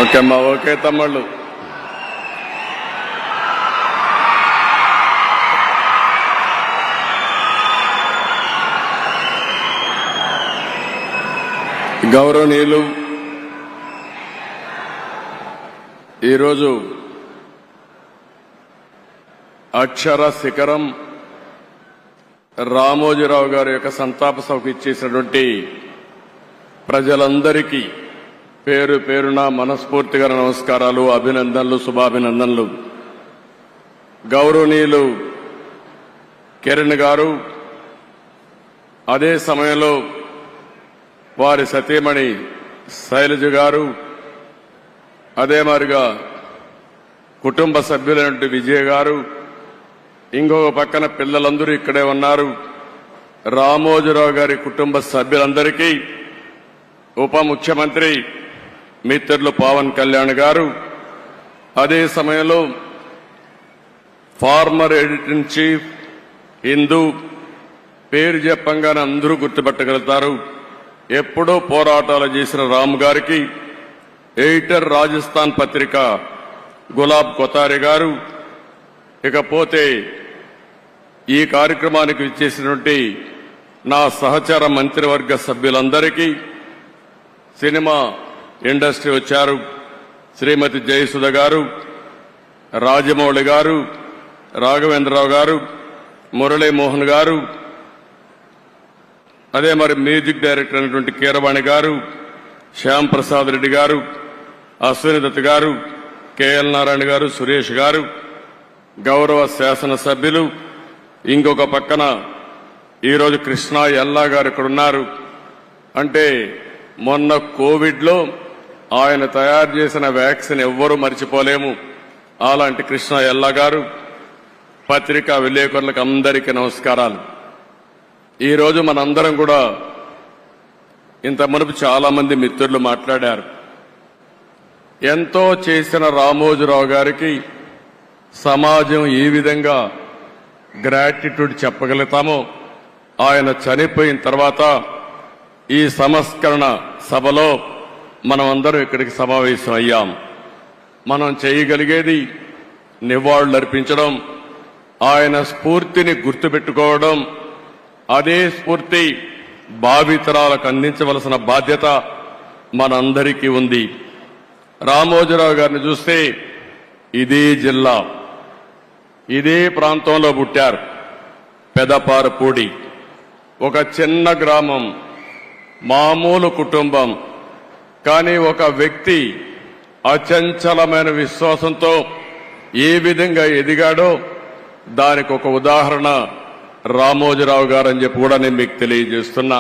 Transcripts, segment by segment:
Okay అమ్మా, okay తమ్ముళ్ళు. గౌరవనీయులు, ఈరోజు అక్షర శిఖరం రామోజీరావు గారి యొక్క సంతాప సభకు ఇచ్చేసినటువంటి ప్రజలందరికీ పేరు పేరున మనస్ఫూర్తిగా నమస్కారాలు, అభినందనలు, శుభాభినందనలు. గౌరవనీయులు కిరణ్ గారు, అదే సమయంలో వారి సతీమణి శైలజ గారు, అదే మాదిరిగా కుటుంబ సభ్యులైనటువంటి విజయ్ గారు, ఇంకొక పక్కన పిల్లలందరూ ఇక్కడే ఉన్నారు. రామోజీరావు గారి కుటుంబ సభ్యులందరికీ ఉప ముఖ్యమంత్రి మిత్రులు పవన్ కళ్యాణ్ గారు, అదే సమయంలో former editor in chief Hindu, పేరు చెప్పంగానే అందరూ గుర్తుపట్టగలుగుతారు, ఎప్పుడో పోరాటాలు చేసిన రామ్ గారికి, ఎడిటర్ రాజస్థాన్ పత్రిక గులాబ్ కొతారి గారు, ఇకపోతే ఈ కార్యక్రమానికి విచ్చేసినటువంటి నా సహచర మంత్రివర్గ సభ్యులందరికీ, సినిమా ఇండస్ట్రీ వచ్చారు, శ్రీమతి జయసుధ గారు, రాజమౌళి గారు, రాఘవేంద్రరావు గారు, మురళీమోహన్ గారు, అదే మరి మ్యూజిక్ డైరెక్టర్ అయినటువంటి కీరవాణి గారు, శ్యామ్ ప్రసాద్ రెడ్డి గారు, అశ్విని దత్ గారు, కేఎల్ నారాయణ గారు, సురేష్ గారు, గౌరవ శాసనసభ్యులు, ఇంకొక పక్కన ఈరోజు కృష్ణా ఎల్లా గారు ఇక్కడ ఉన్నారు. అంటే మొన్న కోవిడ్లో ఆయన తయారు చేసిన వ్యాక్సిన్ ఎవ్వరూ మర్చిపోలేము. అలాంటి కృష్ణా ఎల్లా గారు, పత్రికా విలేకరులకు అందరికీ నమస్కారాలు. ఈరోజు మనందరం కూడా ఇంత మునుపు చాలా మంది మిత్రులు మాట్లాడారు. ఎంతో చేసిన రామోజీరావు గారికి సమాజం ఏ విధంగా గ్రాటిట్యూడ్ చెప్పగలుగుతామో, ఆయన చనిపోయిన తర్వాత ఈ సంస్కరణ సభలో మనం అందరం ఇక్కడికి సమావేశం అయ్యాం. మనం చేయగలిగేది నివాళులర్పించడం, ఆయన స్ఫూర్తిని గుర్తుపెట్టుకోవడం, అదే స్ఫూర్తి భావితరాలకు అందించవలసిన బాధ్యత మనందరికీ ఉంది. రామోజీరావు గారిని చూస్తే ఇదే జిల్లా, ఇదే ప్రాంతంలో పుట్టారు. పెదపారపూడి, ఒక చిన్న గ్రామం, మామూలు కుటుంబం. కానీ ఒక వ్యక్తి అచంచలమైన విశ్వాసంతో ఏ విధంగా ఎదిగాడో దానికి ఒక ఉదాహరణ రామోజీరావు గారు అని చెప్పి కూడా నేను మీకు తెలియజేస్తున్నా.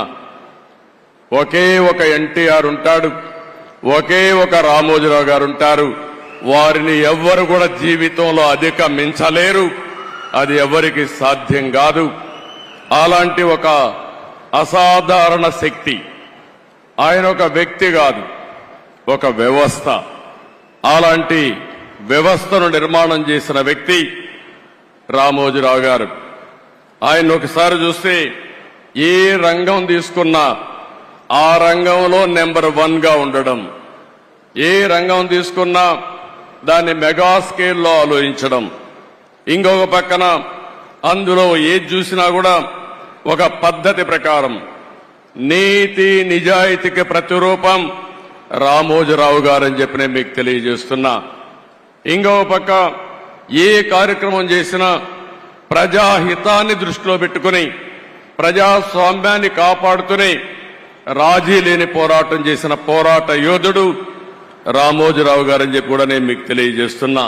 ఒకే ఒక ఎన్టీఆర్ ఉంటాడు, ఒకే ఒక రామోజీరావు గారు ఉంటారు. వారిని ఎవ్వరు కూడా జీవితంలో అధిగమించలేరు, అది ఎవరికి సాధ్యం కాదు. అలాంటి ఒక అసాధారణ శక్తి. ఆయన ఒక వ్యక్తి కాదు, ఒక వ్యవస్థ. అలాంటి వ్యవస్థను నిర్మాణం చేసిన వ్యక్తి రామోజీరావు గారు. ఆయన ఒకసారి చూస్తే ఏ రంగం తీసుకున్నా ఆ రంగంలో నెంబర్ 1 గా ఉండడం, ఏ రంగం తీసుకున్నా దాన్ని మెగా స్కేల్లో ఆలోచించడం, ఇంకొక పక్కన అందులో ఏది చూసినా కూడా ఒక పద్ధతి ప్రకారం నీతి నిజాయితీకి ప్రతిరూపం రామోజీరావు గారని చెప్పి నేను మీకు తెలియజేస్తున్నా. ఇంకొక పక్క ఏ కార్యక్రమం చేసినా ప్రజాహితాన్ని దృష్టిలో పెట్టుకుని, ప్రజాస్వామ్యాన్ని కాపాడుతూనే రాజీ లేని పోరాటం చేసిన పోరాట యోధుడు రామోజీరావు గారని చెప్పి కూడా నేను మీకు తెలియజేస్తున్నా.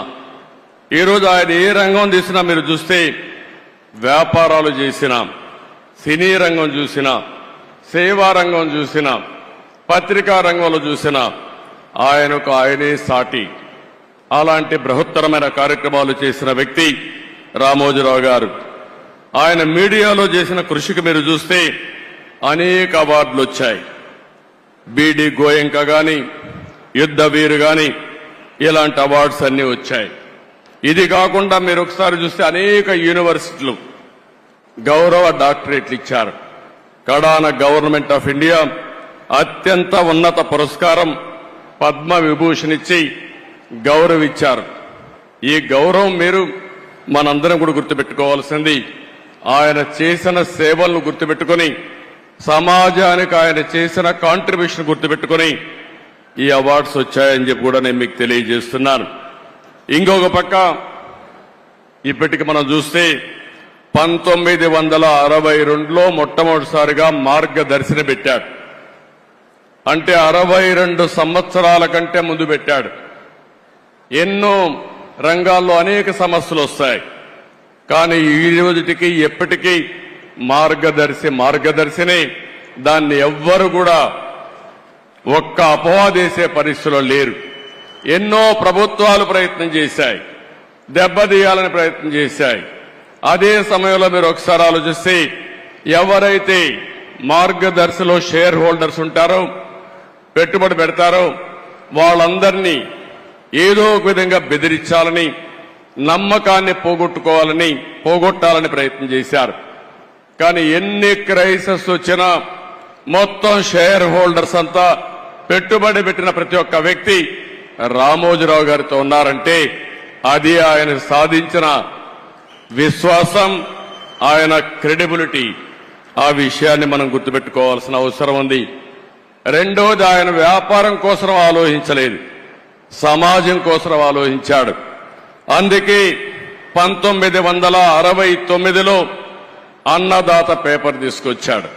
ఈరోజు ఆయన ఏ రంగం తీసినా మీరు చూస్తే, వ్యాపారాలు చేసినా, సినీ రంగం చూసినా, సేవా రంగం చూసినా, పత్రికా రంగంలో చూసినా ఆయనే సాటి. అలాంటి బృహత్తరమైన కార్యక్రమాలు చేసిన వ్యక్తి రామోజీరావు గారు. ఆయన మీడియాలో చేసిన కృషికి మీరు చూస్తే అనేక అవార్డులు వచ్చాయి. బీడీ గోయంక గాని, యుద్ధ వీరు గాని, ఇలాంటి అవార్డ్స్ అన్ని వచ్చాయి. ఇది కాకుండా మీరు ఒకసారి చూస్తే అనేక యూనివర్సిటీలు గౌరవ డాక్టరేట్లు ఇచ్చారు. కడాన గవర్నమెంట్ ఆఫ్ ఇండియా అత్యంత ఉన్నత పురస్కారం పద్మ విభూషణ్ ఇచ్చి గౌరవించారు. ఈ గౌరవం మీరు మనందరం కూడా గుర్తుపెట్టుకోవాల్సింది. ఆయన చేసిన సేవలను గుర్తుపెట్టుకుని, సమాజానికి ఆయన చేసిన కాంట్రిబ్యూషన్ గుర్తుపెట్టుకుని ఈ అవార్డ్స్ వచ్చాయని చెప్పి కూడా నేను మీకు తెలియజేస్తున్నాను. ఇంకొక పక్క ఇప్పటికి మనం చూస్తే 1962లో మొట్టమొదటిసారిగా మార్గదర్శిని పెట్టాడు. అంటే 62 సంవత్సరాల కంటే ముందు పెట్టాడు. ఎన్నో రంగాల్లో అనేక సమస్యలు వస్తాయి, కానీ ఈ రోజుటికి ఎప్పటికీ మార్గదర్శిని దాన్ని ఎవ్వరు కూడా ఒక్క అపవాదేసే పరిస్థితిలో లేరు. ఎన్నో ప్రభుత్వాలు ప్రయత్నం చేశాయి, దెబ్బతీయాలని ప్రయత్నం చేశాయి. అదే సమయంలో మీరు ఒకసారి ఆలోచిస్తే ఎవరైతే మార్గదర్శిలో షేర్ హోల్డర్స్ ఉంటారో, పెట్టుబడి పెడతారో వాళ్ళందరినీ ఏదో ఒక విధంగా బెదిరించాలని, నమ్మకాన్ని పోగొట్టాలని ప్రయత్నం చేశారు. కానీ ఎన్ని క్రైసిస్ వచ్చినా మొత్తం షేర్ హోల్డర్స్ అంతా, పెట్టుబడి పెట్టిన ప్రతి ఒక్క వ్యక్తి రామోజీరావు గారితో ఉన్నారంటే అది ఆయన సాధించిన విశ్వాసం, ఆయన క్రెడిబిలిటీ. ఆ విషయాన్ని మనం గుర్తుపెట్టుకోవాల్సిన అవసరం ఉంది. రెండోది, ఆయన వ్యాపారం కోసం ఆలోచించలేదు, సమాజం కోసం ఆలోచించాడు. అందుకే 1969లో అన్నదాత పేపర్ తీసుకొచ్చాడు.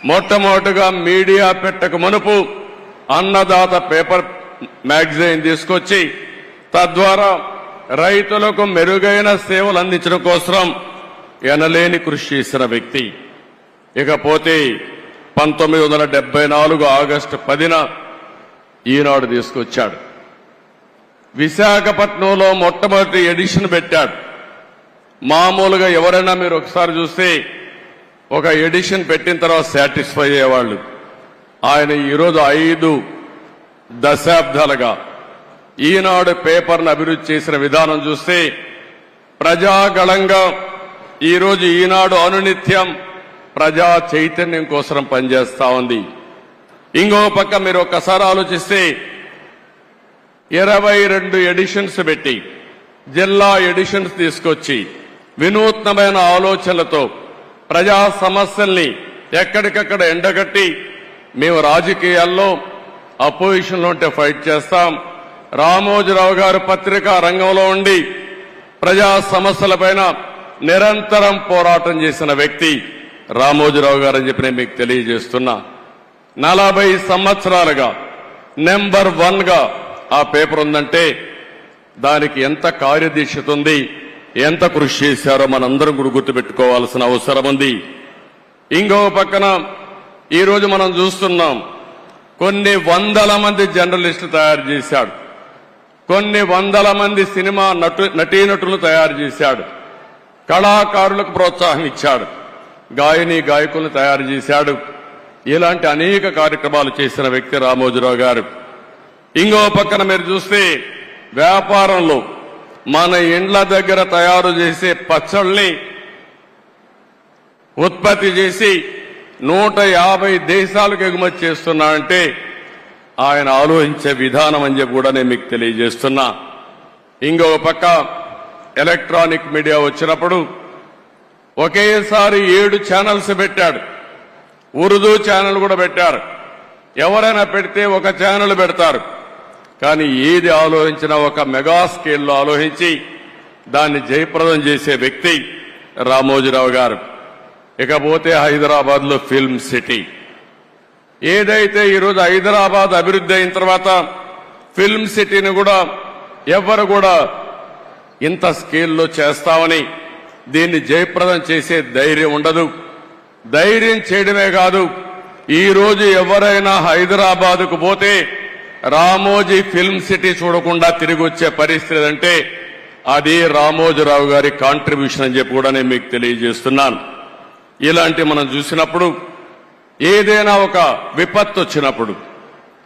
మొట్టమొదటిగా మీడియా పెట్టక మునుపు అన్నదాత పేపర్ మ్యాగజైన్ తీసుకొచ్చి తద్వారా రైతులకు మెరుగైన సేవలు అందించడం కోసం ఎనలేని కృషి చేసిన వ్యక్తి. ఇకపోతే 1974 ఆగస్టు 10న ఈనాడు తీసుకొచ్చాడు. విశాఖపట్నంలో మొట్టమొదటి ఎడిషన్ పెట్టాడు. మామూలుగా ఎవరైనా మీరు ఒకసారి చూస్తే ఒక ఎడిషన్ పెట్టిన తర్వాత సాటిస్ఫై అయ్యేవాళ్ళు. ఆయన ఈరోజు 5 దశాబ్దాలుగా ఈనాడు పేపర్ను అభివృద్ధి చేసిన విధానం చూస్తే ప్రజాగళంగా ఈరోజు ఈనాడు అనునిత్యం ప్రజా చైతన్యం కోసం పనిచేస్తా ఉంది. ఇంకో పక్క మీరు ఒక్కసారి ఆలోచిస్తే 22 ఎడిషన్స్ పెట్టి, జిల్లా ఎడిషన్స్ తీసుకొచ్చి వినూత్నమైన ఆలోచనలతో ప్రజా సమస్యల్ని ఎక్కడికక్కడ ఎండగట్టి, మేము రాజకీయాల్లో అపోజిషన్లో ఉంటే ఫైట్ చేస్తాం, రామోజీరావు గారు పత్రికా రంగంలో ఉండి ప్రజా సమస్యలపైన నిరంతరం పోరాటం చేసిన వ్యక్తి రామోజీరావు గారు అని చెప్పి నేను మీకు తెలియజేస్తున్నా. 40 సంవత్సరాలుగా నెంబర్ 1గా ఆ పేపర్ ఉందంటే దానికి ఎంత కార్యదీక్షత ఉంది, ఎంత కృషి చేశారో మనందరం కూడా గుర్తుపెట్టుకోవాల్సిన అవసరం ఉంది. ఇంకో పక్కన ఈరోజు మనం చూస్తున్నాం, కొన్ని వందల మంది జర్నలిస్టులు తయారు చేశాడు, కొన్ని వందల మంది సినిమా నటీనటులను తయారు చేశాడు, కళాకారులకు ప్రోత్సాహం ఇచ్చాడు, గాయకులను తయారు చేశాడు. ఇలాంటి అనేక కార్యక్రమాలు చేసిన వ్యక్తి రామోజీరావు గారు. ఇంకో పక్కన మీరు చూస్తే వ్యాపారంలో మన ఇండ్ల దగ్గర తయారు చేసే పచ్చళ్ళని ఉత్పత్తి చేసి 150 దేశాలకు ఎగుమతి చేస్తున్నాడంటే ఆయన ఆలోచించే విధానం అని చెప్పి కూడా నేను మీకు తెలియజేస్తున్నా. ఇంకో పక్క ఎలక్ట్రానిక్ మీడియా వచ్చినప్పుడు ఒకేసారి 7 ఛానల్స్ పెట్టాడు. ఉర్దూ ఛానల్ కూడా పెట్టారు. ఎవరైనా పెడితే ఒక ఛానల్ పెడతారు, కానీ ఏది ఆలోచించినా ఒక మెగా స్కేల్లో ఆలోచించి దాన్ని జయప్రదం చేసే వ్యక్తి రామోజీరావు గారు. ఇకపోతే హైదరాబాద్ లో ఫిల్మ్ సిటీ ఏదైతే ఈరోజు హైదరాబాద్ అభివృద్ధి అయిన తర్వాత ఫిల్మ్ సిటీని కూడా ఎవరు కూడా ఇంత స్కేల్లో చేస్తామని, దీన్ని జయప్రదం చేసే ధైర్యం ఉండదు. ధైర్యం చేయడమే కాదు, ఈ రోజు ఎవరైనా హైదరాబాద్కు పోతే రామోజీ ఫిల్మ్ సిటీ చూడకుండా తిరిగి వచ్చే పరిస్థితి అంటే అది రామోజీరావు గారి కాంట్రిబ్యూషన్ అని చెప్పి కూడా నేను మీకు తెలియజేస్తున్నాను. ఇలాంటి మనం చూసినప్పుడు ఏదైనా ఒక విపత్తు వచ్చినప్పుడు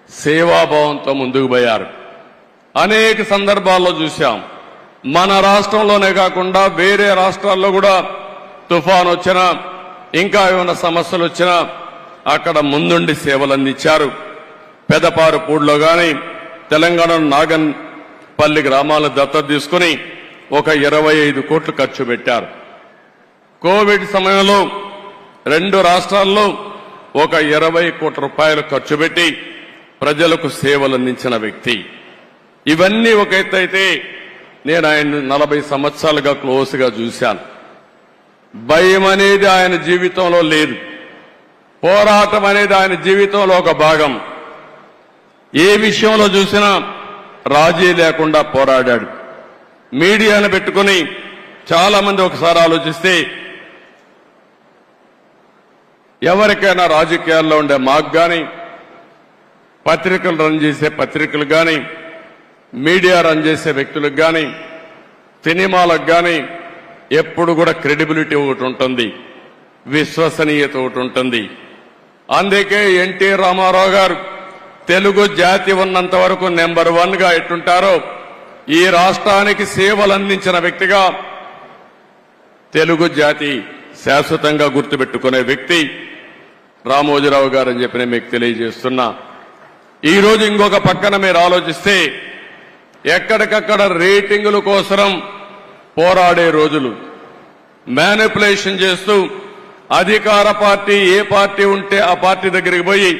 సేవాభావంతో ముందుకు పోయారు. అనేక సందర్భాల్లో చూశాం. మన రాష్ట్రంలోనే కాకుండా వేరే రాష్ట్రాల్లో కూడా తుఫాన్ వచ్చినా ఇంకా ఏమైనా సమస్యలు వచ్చినా అక్కడ ముందుండి సేవలు అందించారు. పెదపారుపూడిలో గాని, తెలంగాణ నాగన్పల్లి గ్రామాలను దత్తత తీసుకుని ఒక 25 కోట్లు ఖర్చు పెట్టారు. కోవిడ్ సమయంలో 2 రాష్ట్రాల్లో ఒక 20 కోట్ల రూపాయలు ఖర్చు పెట్టి ప్రజలకు సేవలు అందించిన వ్యక్తి. ఇవన్నీ ఒక ఎత్తు అయితే నేను ఆయన 40 సంవత్సరాలుగా క్లోజ్గా చూశాను. భయం అనేది ఆయన జీవితంలో లేదు. పోరాటం అనేది ఆయన జీవితంలో ఒక భాగం. ఏ విషయంలో చూసినా రాజీ లేకుండా పోరాడాడు. మీడియాను పెట్టుకుని చాలా మంది ఒకసారి ఆలోచిస్తే ఎవరికైనా రాజకీయాల్లో ఉండే మాకు గాని, పత్రికలు రన్ చేసే పత్రికలు గాని, మీడియా రన్ చేసే వ్యక్తులకు గాని, సినిమాలకు గాని ఎప్పుడు కూడా క్రెడిబిలిటీ ఒకటి ఉంటుంది, విశ్వసనీయత ఒకటి ఉంటుంది. అందుకే ఎన్టీ రామారావు గారు తెలుగు జాతి ఉన్నంత వరకు నెంబర్ 1 గా ఎట్టుంటారో ఈ రాష్ట్రానికి సేవలు అందించిన వ్యక్తిగా తెలుగు జాతి శాశ్వతంగా గుర్తుపెట్టుకునే వ్యక్తి రామోజీరావు గారు అని చెప్పి నేను మీకు తెలియజేస్తున్నా. ఈ రోజు ఇంకొక పక్కన మీరు ఆలోచిస్తే ఎక్కడికక్కడ రేటింగుల కోసం పోరాడే రోజులు, మ్యానిపులేషన్ చేస్తూ అధికార పార్టీ ఏ పార్టీ ఉంటే ఆ పార్టీ దగ్గరికి పోయి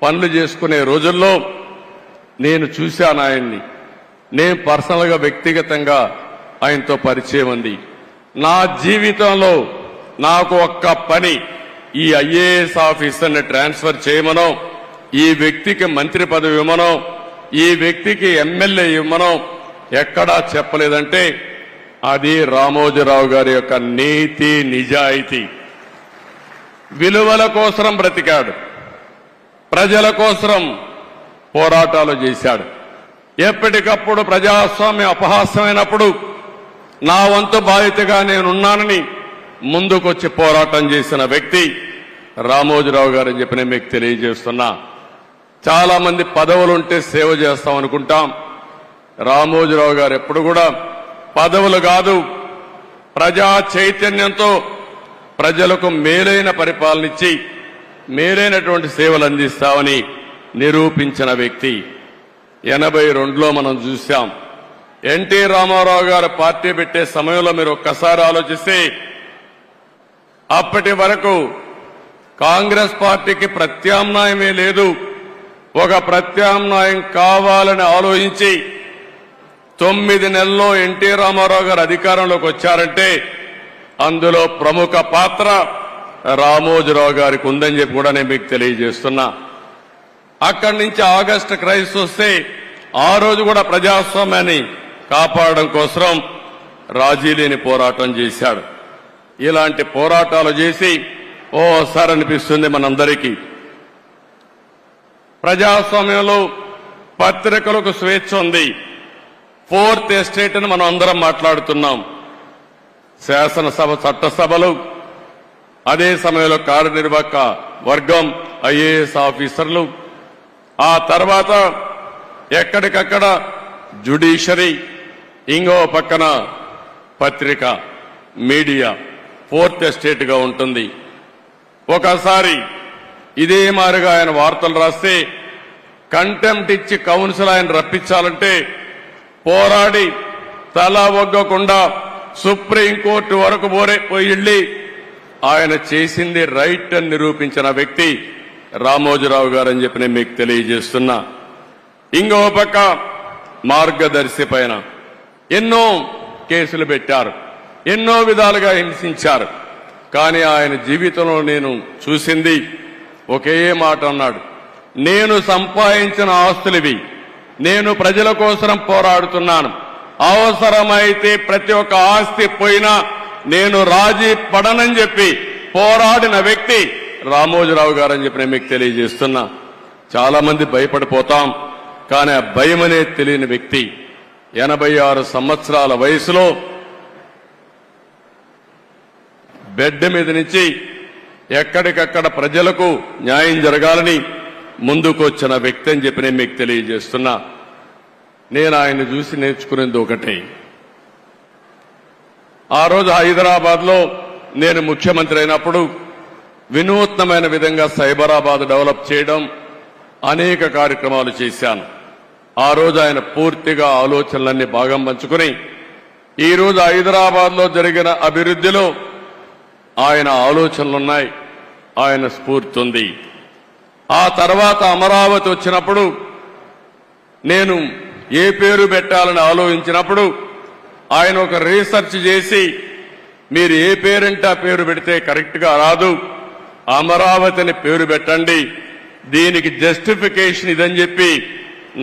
పనులు చేసుకునే రోజుల్లో నేను చూశాను ఆయన్ని. నేను పర్సనల్ గా వ్యక్తిగతంగా ఆయనతో పరిచయం ఉంది. నా జీవితంలో నాకు ఒక్క పని, ఈ ఐఏఎస్ ఆఫీసర్ని ట్రాన్స్ఫర్ చేయమనో, ఈ వ్యక్తికి మంత్రి పదవి ఇవ్వమనో, ఈ వ్యక్తికి ఎమ్మెల్యే ఇవ్వమనో ఎక్కడా చెప్పలేదంటే అది రామోజీరావు గారి యొక్క నీతి నిజాయితీ. విలువల కోసం బ్రతికాడు, ప్రజల కోసం పోరాటాలు చేశాడు. ఎప్పటికప్పుడు ప్రజాస్వామ్యం అపహాస్యమైనప్పుడు నా వంతు బాధ్యతగా నేనున్నానని ముందుకొచ్చి పోరాటం చేసిన వ్యక్తి రామోజీరావు గారు అని చెప్పి నేను మీకు తెలియజేస్తున్నా. చాలా మంది పదవులుంటే సేవ చేస్తాం అనుకుంటాం. రామోజీరావు గారు ఎప్పుడు కూడా పదవులు కాదు, ప్రజా చైతన్యంతో ప్రజలకు మేలైన పరిపాలన ఇచ్చి మేలైనటువంటి సేవలు అందిస్తామని నిరూపించిన వ్యక్తి. 82లో మనం చూశాం. ఎన్టీ రామారావు గారు పార్టీ పెట్టే సమయంలో మీరు ఒక్కసారి ఆలోచిస్తే అప్పటి వరకు కాంగ్రెస్ పార్టీకి ప్రత్యామ్నాయమే లేదు. ఒక ప్రత్యామ్నాయం కావాలని ఆలోచించి 9 నెలల్లో ఎన్టీ రామారావు గారు అధికారంలోకి వచ్చారంటే అందులో ప్రముఖ పాత్ర రామోజీరావు గారికి ఉందని చెప్పి కూడా నేను మీకు తెలియజేస్తున్నా. అక్కడి నుంచి ఆగస్టు క్రైసిస్ వస్తే ఆ రోజు కూడా ప్రజాస్వామ్యాన్ని కాపాడడం కోసం రాజీ లేని పోరాటం చేశాడు. ఇలాంటి పోరాటాలు చేసి ఓసారి అనిపిస్తుంది మనందరికీ, ప్రజాస్వామ్యంలో పత్రికలకు స్వేచ్ఛ ఉంది. 4th ఎస్టేట్ అని మనం అందరం మాట్లాడుతున్నాం. శాసనసభ, చట్టసభలు, అదే సమయంలో కార్యనిర్వాహక వర్గం, ఐఏఎస్ ఆఫీసర్లు, ఆ తర్వాత ఎక్కడికక్కడ జ్యుడిషియరీ, ఇంకో పక్కన పత్రిక, మీడియా 4th ఎస్టేట్ గా ఉంటుంది. ఒకసారి ఇదే మారిగా ఆయన వార్తలు రాస్తే కంటెంప్ట్ ఇచ్చి కౌన్సిల్ ఆయన రప్పించాలంటే పోరాడి తల ఒగ్గకుండా సుప్రీంకోర్టు వరకు పోయి ఆయన చేసింది రైట్ అని నిరూపించిన వ్యక్తి రామోజీరావు గారు అని చెప్పి నేను మీకు తెలియజేస్తున్నా. ఇంకో పక్క మార్గదర్శి పైన ఎన్నో కేసులు పెట్టారు, ఎన్నో విధాలుగా హింసించారు. కానీ ఆయన జీవితంలో నేను చూసింది ఒకే మాట అన్నాడు, నేను సంపాదించిన ఆస్తులివి, నేను ప్రజల కోసం పోరాడుతున్నాను, అవసరమైతే ప్రతి ఒక్క ఆస్తి పోయినా నేను రాజీ పడనని చెప్పి పోరాడిన వ్యక్తి రామోజీరావు గారు అని చెప్పి నేను మీకు తెలియజేస్తున్నా. చాలా మంది భయపడిపోతాం, కానీ ఆ భయం అనేది తెలియని వ్యక్తి 86 సంవత్సరాల వయసులో బెడ్ మీద నుంచి ఎక్కడికక్కడ ప్రజలకు న్యాయం జరగాలని ముందుకు వచ్చిన వ్యక్తి అని చెప్పి నేను మీకు తెలియజేస్తున్నా. నేను ఆయన చూసి నేర్చుకునేది ఒకటే, ఆ రోజు హైదరాబాద్ లో నేను ముఖ్యమంత్రి అయినప్పుడు వినూత్నమైన విధంగా సైబరాబాద్ డెవలప్ చేయడం, అనేక కార్యక్రమాలు చేశాను. ఆ రోజు ఆయన పూర్తిగా ఆలోచనలన్నీ భాగం పంచుకుని ఈ రోజు హైదరాబాద్లో జరిగిన అభివృద్ధిలో ఆయన ఆలోచనలున్నాయి, ఆయన స్ఫూర్తి ఉంది. ఆ తర్వాత అమరావతి వచ్చినప్పుడు నేను ఏ పేరు పెట్టాలని ఆలోచించినప్పుడు ఆయన ఒక రీసెర్చ్ చేసి మీరు ఏ పేరంటే ఆ పేరు పెడితే కరెక్ట్గా రాదు, అమరావతిని పేరు పెట్టండి, దీనికి జస్టిఫికేషన్ ఇదని చెప్పి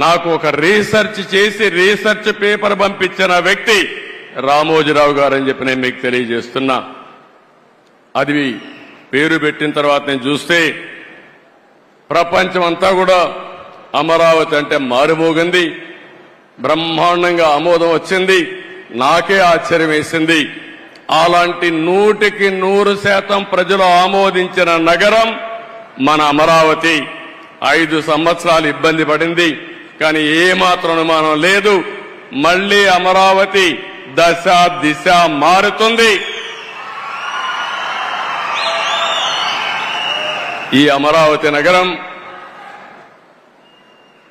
నాకు ఒక రీసెర్చ్ చేసి రీసెర్చ్ పేపర్ పంపించిన వ్యక్తి రామోజీరావు గారని చెప్పి నేను మీకు తెలియజేస్తున్నా. అది పేరు పెట్టిన తర్వాత నేను చూస్తే ప్రపంచం అంతా కూడా అమరావతి అంటే మారుమోగింది, బ్రహ్మాండంగా ఆమోదం వచ్చింది. నాకే ఆశ్చర్యం వేసింది. అలాంటి 100% ప్రజలు ఆమోదించిన నగరం మన అమరావతి. 5 సంవత్సరాలు ఇబ్బంది పడింది, కానీ ఏమాత్రం అనుమానం లేదు, మళ్లీ అమరావతి దశ దిశ మారుతుంది. ఈ అమరావతి నగరం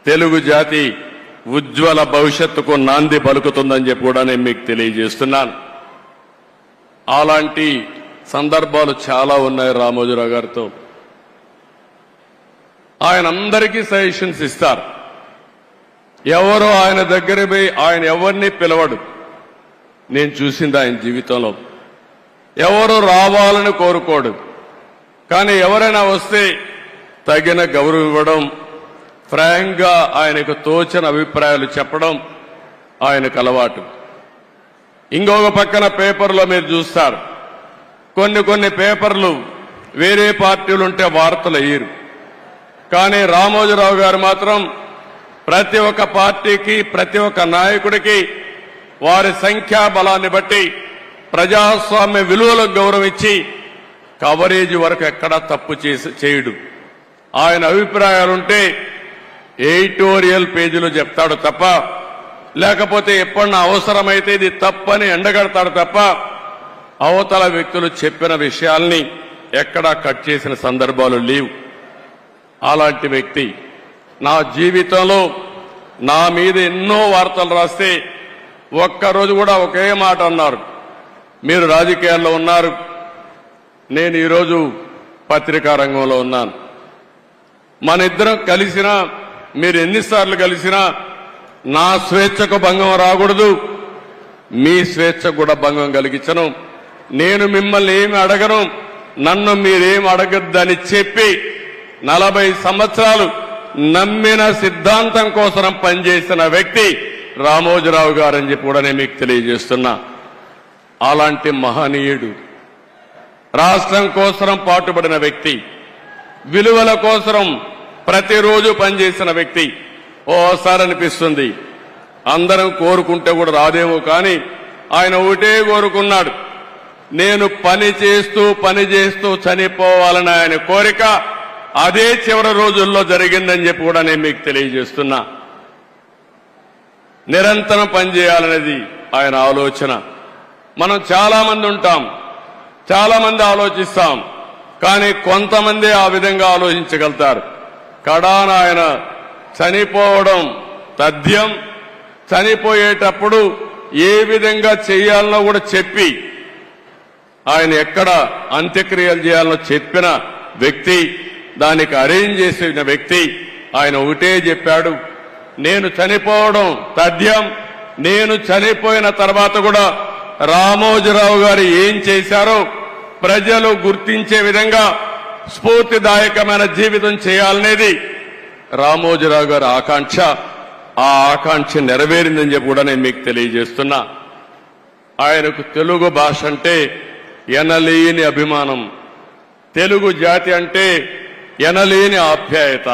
తెలుగు జాతి ఉజ్వల భవిష్యత్తుకు నాంది పలుకుతుందని చెప్పి కూడా నేను మీకు తెలియజేస్తున్నాను. అలాంటి సందర్భాలు చాలా ఉన్నాయి రామోజీరావు గారితో. ఆయన అందరికీ సజెషన్స్ ఇస్తారు. ఎవరో ఆయన దగ్గర పోయి ఆయన ఎవరిని పిలవడు. నేను చూసింది ఆయన జీవితంలో. ఎవరు రావాలని కోరుకోడు, కానీ ఎవరైనా వస్తే తగిన గౌరవం ఇవ్వడం, ఫ్రాంక్ గా ఆయనకు తోచిన అభిప్రాయాలు చెప్పడం ఆయనకు అలవాటు. ఇంకొక పక్కన పేపర్లో మీరు చూస్తారు, కొన్ని పేపర్లు వేరే పార్టీలు ఉంటే వార్తలు అయ్యారు, కానీ రామోజీరావు గారు మాత్రం ప్రతి ఒక్క పార్టీకి ప్రతి ఒక్క నాయకుడికి వారి సంఖ్యాబలాన్ని బట్టి ప్రజాస్వామ్య విలువలకు గౌరవం ఇచ్చి కవరేజ్ వరకు ఎక్కడా తప్పు చేయడు. ఆయన అభిప్రాయాలుంటే ఎడిటోరియల్ పేజీలో చెప్తాడు తప్ప, లేకపోతే ఎప్పుడన్నా అవసరమైతే ఇది తప్పని ఎండగడతాడు తప్ప అవతల వ్యక్తులు చెప్పిన విషయాల్ని ఎక్కడా కట్ చేసిన సందర్భాలు లేవు. అలాంటి వ్యక్తి నా జీవితంలో నా మీద ఎన్నో వార్తలు రాస్తే ఒక్కరోజు కూడా ఒకే మాట అన్నారు, మీరు రాజకీయాల్లో ఉన్నారు, నేను ఈరోజు పత్రికా రంగంలో ఉన్నాను, మన ఇద్దరం కలిసినా మీరు ఎన్నిసార్లు కలిసినా నా స్వేచ్ఛకు భంగం రాకూడదు, మీ స్వేచ్ఛకు కూడా భంగం కలిగించను, నేను మిమ్మల్ని ఏమి అడగను, నన్ను మీరేం అడగద్దని చెప్పి 40 సంవత్సరాలు నమ్మిన సిద్ధాంతం కోసం పనిచేసిన వ్యక్తి రామోజీరావు గారని చెప్పి కూడా నేను మీకు తెలియజేస్తున్నా. అలాంటి మహనీయుడు, రాష్ట్రం కోసం పాటుపడిన వ్యక్తి, విలువల కోసం ప్రతిరోజు పనిచేసిన వ్యక్తి. ఓసారి అనిపిస్తుంది అందరం కోరుకుంటే కూడా రాదేమో, కానీ ఆయన ఒకటే కోరుకున్నాడు, నేను పని చేస్తూ చనిపోవాలని ఆయన కోరిక. అదే చివరి రోజుల్లో జరిగిందని చెప్పి కూడా నేను మీకు తెలియజేస్తున్నా. నిరంతరం పనిచేయాలనేది ఆయన ఆలోచన. మనం చాలా మంది ఉంటాం, చాలా మంది ఆలోచిస్తాం, కానీ కొంతమంది ఆ విధంగా ఆలోచించగలుగుతారు. కడాన ఆయన చనిపోవడం తథ్యం. చనిపోయేటప్పుడు ఏ విధంగా చేయాలనో కూడా చెప్పి, ఆయన ఎక్కడ అంత్యక్రియలు చేయాలనో చెప్పిన వ్యక్తి, దానికి అరేంజ్ చేసిన వ్యక్తి. ఆయన ఒకటే చెప్పాడు, నేను చనిపోవడం తథ్యం, నేను చనిపోయిన తర్వాత కూడా రామోజీరావు గారు ఏం చేశారో ప్రజలు గుర్తించే విధంగా స్ఫూర్తిదాయకమైన జీవితం చేయాలనేది రామోజీరావు గారి ఆకాంక్ష. ఆ ఆకాంక్ష నెరవేరిందని చెప్పి కూడా నేను మీకు తెలియజేస్తున్నా. ఆయనకు తెలుగు భాష అంటే ఎనలేని అభిమానం, తెలుగు జాతి అంటే ఎనలేని ఆప్యాయత.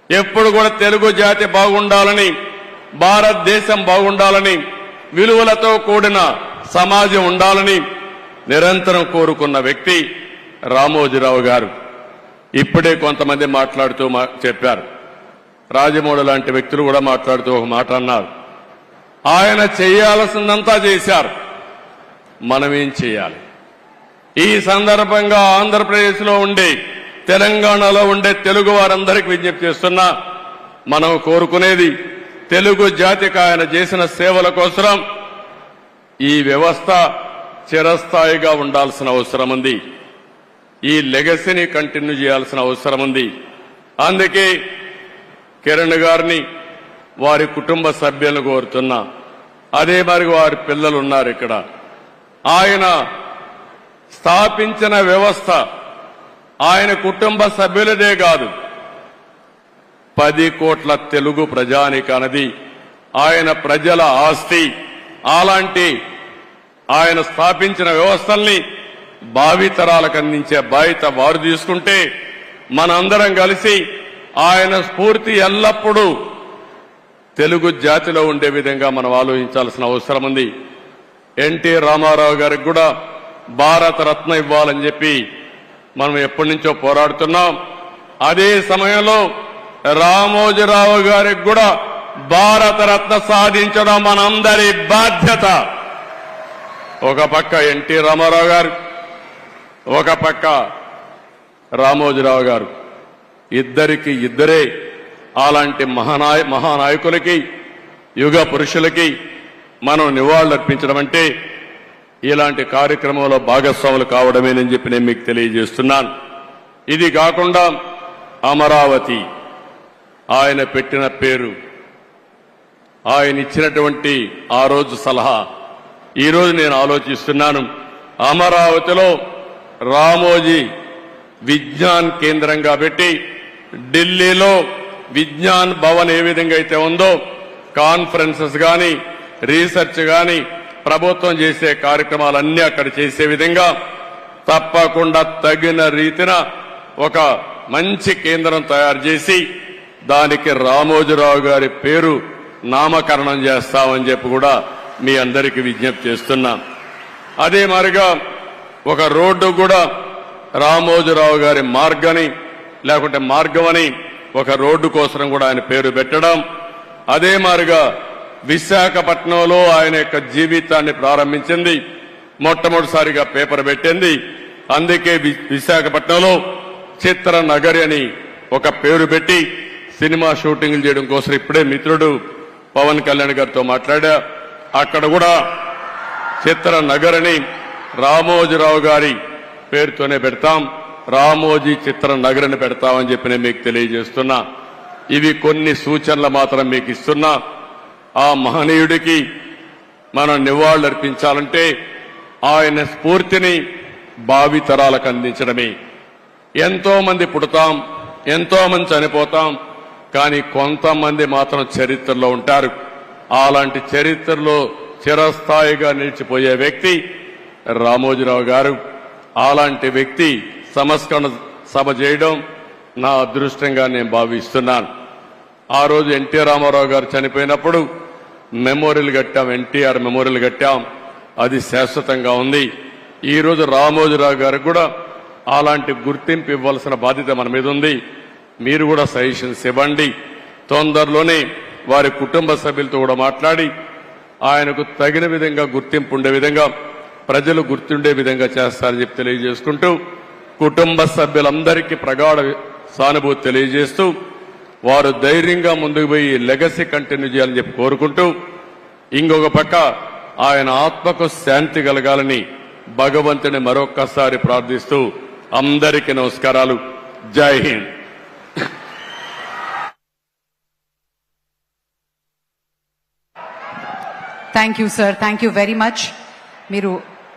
ఎప్పుడు కూడా తెలుగు జాతి బాగుండాలని, భారతదేశం బాగుండాలని, విలువలతో కూడిన సమాజం ఉండాలని నిరంతరం కోరుకున్న వ్యక్తి రామోజీరావు గారు. ఇప్పుడే కొంతమంది మాట్లాడుతూ చెప్పారు, రాజమౌళి లాంటి వ్యక్తులు కూడా మాట్లాడుతూ ఒక మాట అన్నారు, ఆయన చేయాల్సిందంతా చేశారు, మనమేం చేయాలి? ఈ సందర్భంగా ఆంధ్రప్రదేశ్లో ఉండే, తెలంగాణలో ఉండే తెలుగు వారందరికీ విజ్ఞప్తి చేస్తున్నా, మనం కోరుకునేది తెలుగు జాతికి ఆయన చేసిన సేవల కోసం ఈ వ్యవస్థ చిరస్థాయిగా ఉండాల్సిన అవసరం ఉంది. ఈ లెగసీని కంటిన్యూ చేయాల్సిన అవసరం ఉంది. అందుకే కిరణ్ గారిని వారి కుటుంబ సభ్యులను కోరుతున్నా. అదే మరి వారి పిల్లలు ఉన్నారు ఇక్కడ. ఆయన స్థాపించిన వ్యవస్థ ఆయన కుటుంబ సభ్యులదే కాదు, 10 కోట్ల తెలుగు ప్రజానికన్నది ఆయన ప్రజల ఆస్తి. అలాంటి ఆయన స్థాపించిన వ్యవస్థల్ని భావితరాలకు అందించే బాధ్యత వారు తీసుకుంటే మనందరం కలిసి ఆయన స్ఫూర్తి ఎల్లప్పుడూ తెలుగు జాతిలో ఉండే విధంగా మనం ఆలోచించాల్సిన అవసరం ఉంది. ఎన్టీ రామారావు గారికి కూడా భారతరత్న ఇవ్వాలని చెప్పి మనం ఎప్పటి నుంచో పోరాడుతున్నాం. అదే సమయంలో రామోజీరావు గారికి కూడా భారతరత్న సాధించడం మనందరి బాధ్యత. ఒక పక్క ఎన్టీ రామారావు గారు, ఒక పక్క రామోజీరావు గారు, ఇద్దరికి ఇద్దరే అలాంటి మహానాయకులకి, యుగ పురుషులకి మనం నివాళులర్పించడం అంటే ఇలాంటి కార్యక్రమంలో భాగస్వాములు కావడమేనని చెప్పి నేను మీకు తెలియజేస్తున్నాను. ఇది కాకుండా అమరావతి ఆయన పెట్టిన పేరు, ఆయన ఇచ్చినటువంటి ఆ రోజు సలహా, ఈరోజు నేను ఆలోచిస్తున్నాను. అమరావతిలో రామోజీ విజ్ఞాన్ కేంద్రంగా పెట్టి ఢిల్లీలో విజ్ఞాన్ భవన్ ఏ విధంగా అయితే ఉందో కాన్ఫరెన్సెస్ గాని, రీసెర్చ్ గాని, ప్రభుత్వం చేసే కార్యక్రమాలన్నీ అక్కడ చేసే విధంగా తప్పకుండా తగిన రీతిన ఒక మంచి కేంద్రం తయారు చేసి దానికి రామోజీరావు గారి పేరు నామకరణం చేస్తామని చెప్పి కూడా మీ అందరికీ విజ్ఞప్తి చేస్తున్నాం. అదే మాదిరిగా ఒక రోడ్డు కూడా రామోజీరావు గారి మార్గని లేకుంటే మార్గమని ఒక రోడ్డు కోసం కూడా ఆయన పేరు పెట్టడం. అదే మాదిరిగా విశాఖపట్నంలో ఆయన యొక్క జీవితాన్ని ప్రారంభించింది, మొట్టమొదటిసారిగా పేపర్ పెట్టింది. అందుకే విశాఖపట్నంలో చిత్ర నగరి అని ఒక పేరు పెట్టి సినిమా షూటింగ్లు చేయడం కోసం ఇప్పుడే మిత్రుడు పవన్ కళ్యాణ్ గారితో మాట్లాడా. అక్కడ కూడా చిత్ర నగరిని రామోజీరావు గారి పేరుతోనే పెడతాం, రామోజీ చిత్ర నగరిని పెడతామని చెప్పి నేను మీకు తెలియజేస్తున్నా. ఇవి కొన్ని సూచనలు మాత్రం మీకు ఇస్తున్నా. ఆ మహనీయుడికి మనం నివాళులర్పించాలంటే ఆయన స్ఫూర్తిని భావితరాలకు అందించడమే. ఎంతో మంది పుడతాం, ఎంతో మంది చనిపోతాం, కానీ కొంతమంది మాత్రం చరిత్రలో ఉంటారు. అలాంటి చరిత్రలో చిరస్థాయిగా నిలిచిపోయే వ్యక్తి రామోజీరావు గారు. అలాంటి వ్యక్తి సంస్కరణ సభ చేయడం నా అదృష్టంగా నేను భావిస్తున్నాను. ఆ రోజు ఎన్టీ రామారావు గారు చనిపోయినప్పుడు మెమోరియల్ కట్టాం, ఎన్టీఆర్ మెమోరియల్ కట్టాం, అది శాశ్వతంగా ఉంది. ఈ రోజు రామోజీరావు గారికి కూడా అలాంటి గుర్తింపు ఇవ్వాల్సిన బాధ్యత మన మీద ఉంది. మీరు కూడా సజెషన్స్ ఇవ్వండి. తొందరలోనే వారి కుటుంబ సభ్యులతో కూడా మాట్లాడి ఆయనకు తగిన విధంగా గుర్తింపు ఉండే విధంగా, ప్రజలు గుర్తుండే విధంగా చేస్తారని చెప్పి తెలియజేసుకుంటూ, కుటుంబ సభ్యులందరికీ ప్రగాఢ సానుభూతి తెలియజేస్తూ వారు ధైర్యంగా ముందుకు పోయి లెగసీ కంటిన్యూ చేయాలని చెప్పి కోరుకుంటూ, ఇంకొక పక్క ఆయన ఆత్మకు శాంతి కలగాలని భగవంతుని మరొక్కసారి ప్రార్థిస్తూ అందరికీ నమస్కారాలు. జై Hind. Thank you sir, thank you very much. మీరు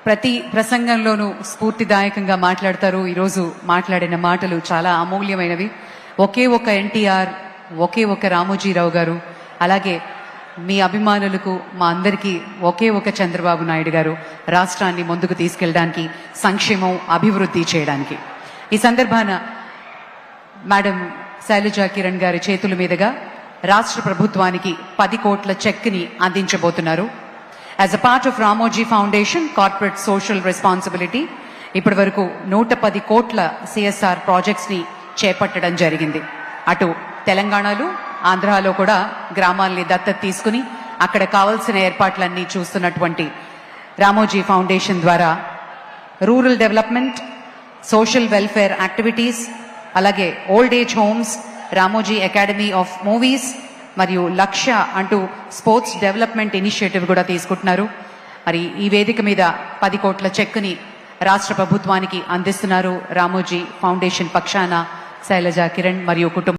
ప్రతి ప్రసంగంలోనూ స్ఫూర్తిదాయకంగా మాట్లాడతారు. ఈరోజు మాట్లాడిన మాటలు చాలా అమూల్యమైనవి. ఒకే ఒక ఎన్టీఆర్, ఒకే ఒక రామోజీరావు గారు, అలాగే మీ అభిమానులకు మా అందరికీ ఒకే ఒక చంద్రబాబు నాయుడు గారు రాష్ట్రాన్ని ముందుకు తీసుకెళ్ళడానికి, సంక్షేమం, అభివృద్ధి చేయడానికి. ఈ సందర్భాన మేడం శైలజా కిరణ్ గారి చేతుల మీదుగా రాష్ట్ర ప్రభుత్వానికి 10 కోట్ల చెక్ని అందించబోతున్నారు. As a part of Ramoji foundation corporate social responsibility ఇప్పటి వరకు 110 కోట్ల సిఎస్ఆర్ ప్రాజెక్ట్స్ ని చేపట్టడం జరిగింది. అటు తెలంగాణలో, ఆంధ్రాలో కూడా గ్రామాల్ని దత్తత తీసుకుని అక్కడ కావాల్సిన ఏర్పాట్లన్నీ చూస్తున్నటువంటి రామోజీ ఫౌండేషన్ ద్వారా rural development, social welfare activities, అలాగే old age homes, Ramoji academy of movies, మరియు లక్ష్య అంటూ స్పోర్ట్స్ డెవలప్మెంట్ ఇనిషియేటివ్ కూడా తీసుకుంటున్నారు. మరి ఈ వేదిక మీద 10 కోట్ల చెక్కుని రాష్ట్ర ప్రభుత్వానికి అందిస్తున్నారు. రామోజీ ఫౌండేషన్ పక్షాన శైలజ కిరణ్ మరియు కుటుంబం